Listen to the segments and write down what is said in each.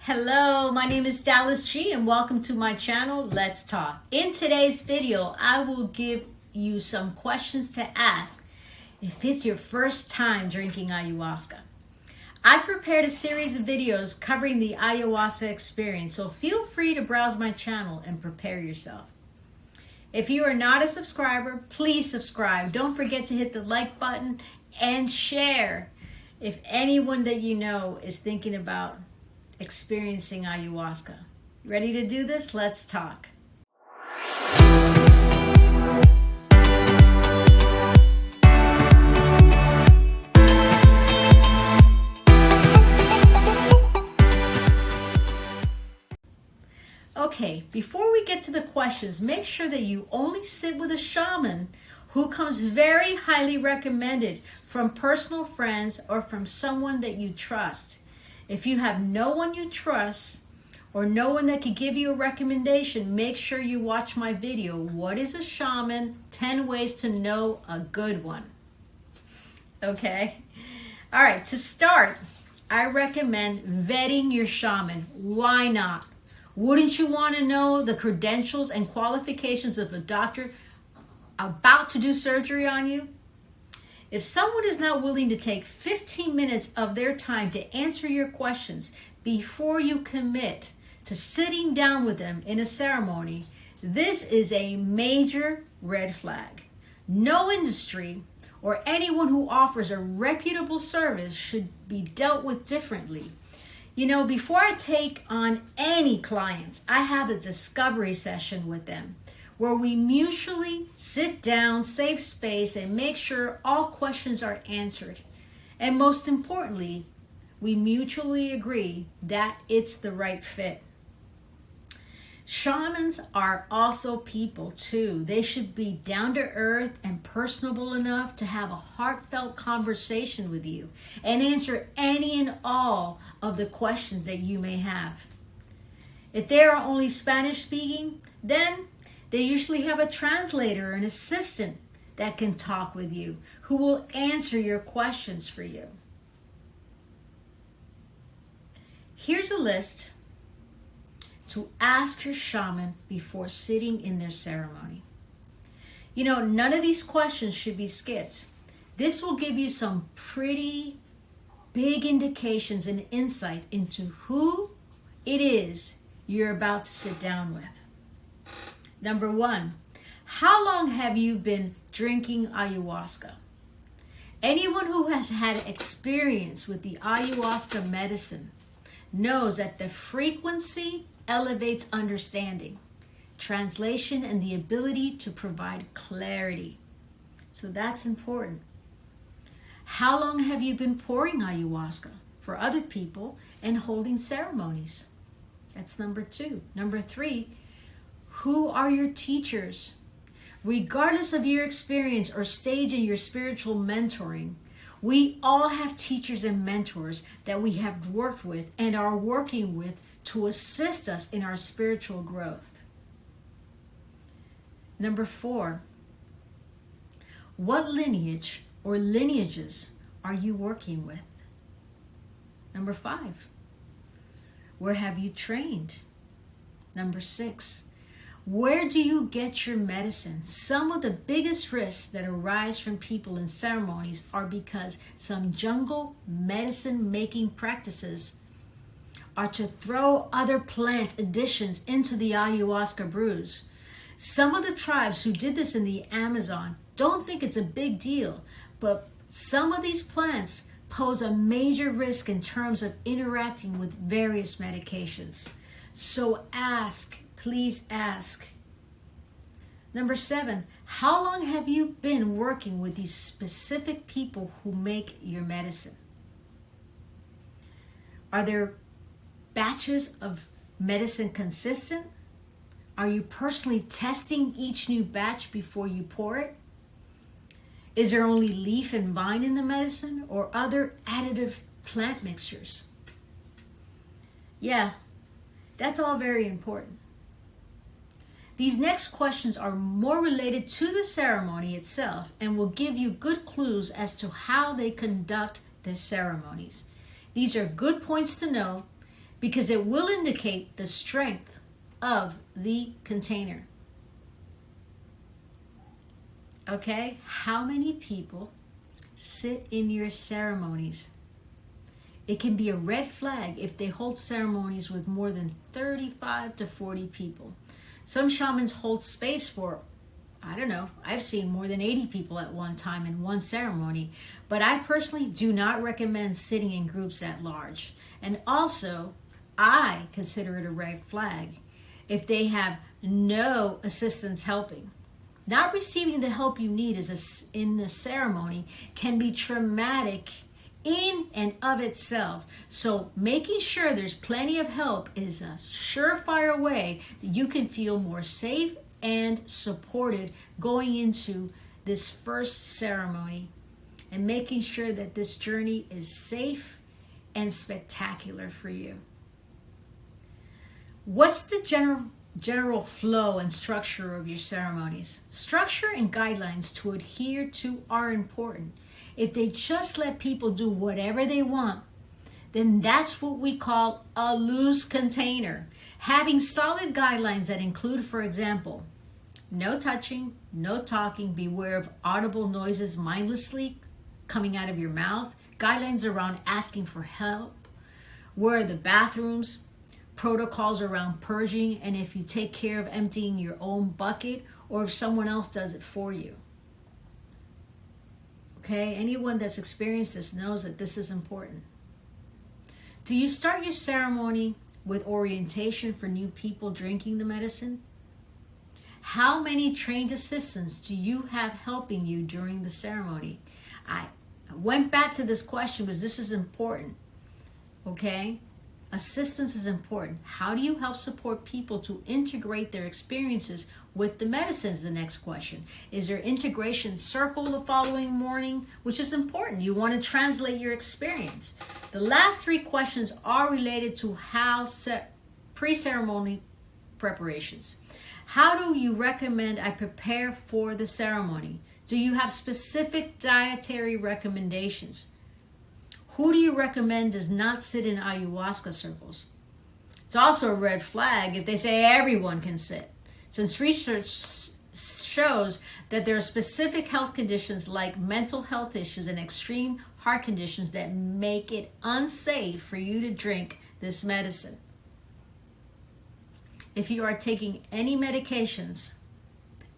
Hello, my name is Dalis G and welcome to my channel, Let's Talk. In today's video, I will give you some questions to ask if it's your first time drinking ayahuasca. I prepared a series of videos covering the ayahuasca experience, so feel free to browse my channel and prepare yourself. If you are not a subscriber, please subscribe. Don't forget to hit the like button and share if anyone that you know is thinking about experiencing ayahuasca. Ready to do this? Let's talk. Okay, before we get to the questions, make sure that you only sit with a shaman who comes very highly recommended from personal friends or from someone that you trust. If you have no one you trust or no one that could give you a recommendation, make sure you watch my video, What is a Shaman? 10 Ways to Know a Good One. Okay? All right, to start, I recommend vetting your shaman. Why not? Wouldn't you want to know the credentials and qualifications of a doctor about to do surgery on you? If someone is not willing to take 15 minutes of their time to answer your questions before you commit to sitting down with them in a ceremony, this is a major red flag. No industry or anyone who offers a reputable service should be dealt with differently. You know, before I take on any clients, I have a discovery session with them where we mutually sit down, save space, and make sure all questions are answered. And most importantly, we mutually agree that it's the right fit. Shamans are also people too. They should be down to earth and personable enough to have a heartfelt conversation with you and answer any and all of the questions that you may have. If they are only Spanish speaking, then they usually have a translator or an assistant that can talk with you, who will answer your questions for you. Here's a list to ask your shaman before sitting in their ceremony. You know, none of these questions should be skipped. This will give you some pretty big indications and insight into who it is you're about to sit down with. Number 1, how long have you been drinking ayahuasca? Anyone who has had experience with the ayahuasca medicine knows that the frequency elevates understanding, translation, and the ability to provide clarity. So that's important. How long have you been pouring ayahuasca for other people and holding ceremonies? That's number 2. Number 3, who are your teachers? Regardless of your experience or stage in your spiritual mentoring, we all have teachers and mentors that we have worked with and are working with to assist us in our spiritual growth. Number 4, what lineage or lineages are you working with? Number 5, where have you trained? Number 6, where do you get your medicine? Some of the biggest risks that arise from people in ceremonies are because some jungle medicine making practices are to throw other plant additions into the ayahuasca brews. Some of the tribes who did this in the Amazon don't think it's a big deal, but some of these plants pose a major risk in terms of interacting with various medications. So ask. Please ask. Number 7, how long have you been working with these specific people who make your medicine? Are their batches of medicine consistent? Are you personally testing each new batch before you pour it? Is there only leaf and vine in the medicine or other additive plant mixtures? Yeah, that's all very important. These next questions are more related to the ceremony itself and will give you good clues as to how they conduct their ceremonies. These are good points to know because it will indicate the strength of the container. Okay? How many people sit in your ceremonies? It can be a red flag if they hold ceremonies with more than 35 to 40 people. Some shamans hold space for, I don't know, I've seen more than 80 people at one time in one ceremony, but I personally do not recommend sitting in groups that large. And also, I consider it a red flag if they have no assistance helping. Not receiving the help you need in the ceremony can be traumatic in and of itself. So making sure there's plenty of help is a surefire way that you can feel more safe and supported going into this first ceremony, and making sure that this journey is safe and spectacular for you. What's the general flow and structure of your ceremonies? Structure and guidelines to adhere to are important. If they just let people do whatever they want, then that's what we call a loose container. Having solid guidelines that include, for example, no touching, no talking, beware of audible noises mindlessly coming out of your mouth, guidelines around asking for help, where are the bathrooms, protocols around purging, and if you take care of emptying your own bucket or if someone else does it for you. Okay, anyone that's experienced this knows that this is important. Do you start your ceremony with orientation for new people drinking the medicine? How many trained assistants do you have helping you during the ceremony? I went back to this question because this is important. Okay? Assistance is important. How do you help support people to integrate their experiences with the medicine is the next question. Is there integration circle the following morning? Which is important. You want to translate your experience. The last three questions are related to how pre-ceremony preparations. How do you recommend I prepare for the ceremony? Do you have specific dietary recommendations? Who do you recommend does not sit in ayahuasca circles? It's also a red flag if they say everyone can sit, since research shows that there are specific health conditions like mental health issues and extreme heart conditions that make it unsafe for you to drink this medicine. If you are taking any medications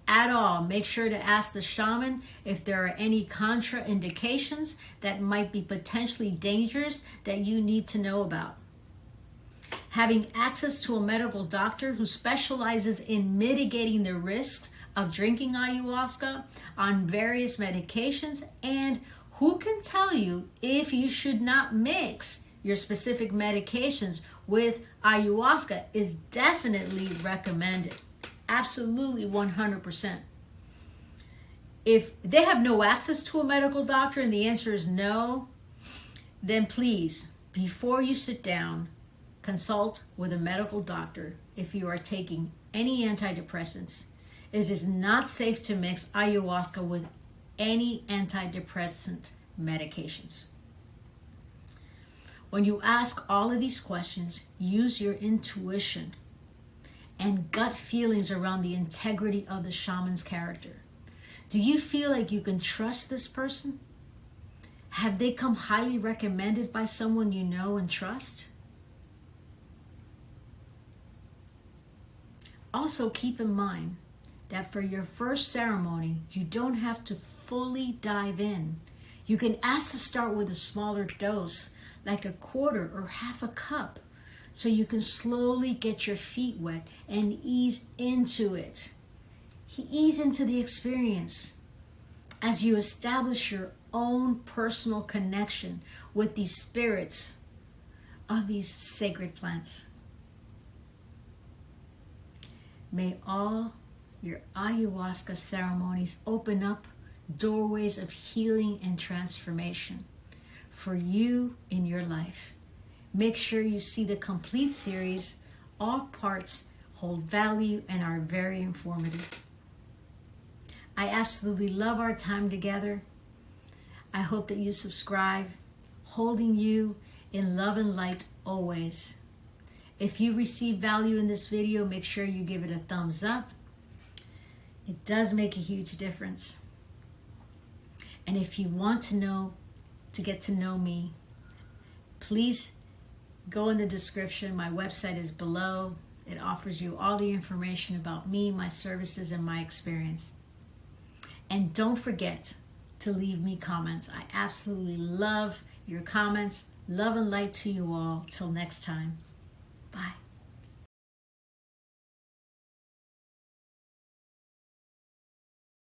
at all, make sure to ask the shaman if there are any contraindications that might be potentially dangerous that you need to know about. Having access to a medical doctor who specializes in mitigating the risks of drinking ayahuasca on various medications, and who can tell you if you should not mix your specific medications with ayahuasca is definitely recommended. Absolutely 100%. If they have no access to a medical doctor and the answer is no, then please, before you sit down, consult with a medical doctor if you are taking any antidepressants. It is not safe to mix ayahuasca with any antidepressant medications. When you ask all of these questions, use your intuition and gut feelings around the integrity of the shaman's character. Do you feel like you can trust this person? Have they come highly recommended by someone you know and trust? Also, keep in mind that for your first ceremony, you don't have to fully dive in. You can ask to start with a smaller dose, like a quarter or half a cup, so you can slowly get your feet wet and ease into it. Ease into the experience as you establish your own personal connection with these spirits of these sacred plants. May all your ayahuasca ceremonies open up doorways of healing and transformation for you in your life. Make sure you see the complete series. All parts hold value and are very informative. I absolutely love our time together. I hope that you subscribe, holding you in love and light always. If you receive value in this video, make sure you give it a thumbs up. It does make a huge difference. And if you want to get to know me, please go in the description. My website is below. It offers you all the information about me, my services, and my experience. And don't forget to leave me comments. I absolutely love your comments. Love and light to you all. Till next time. Bye.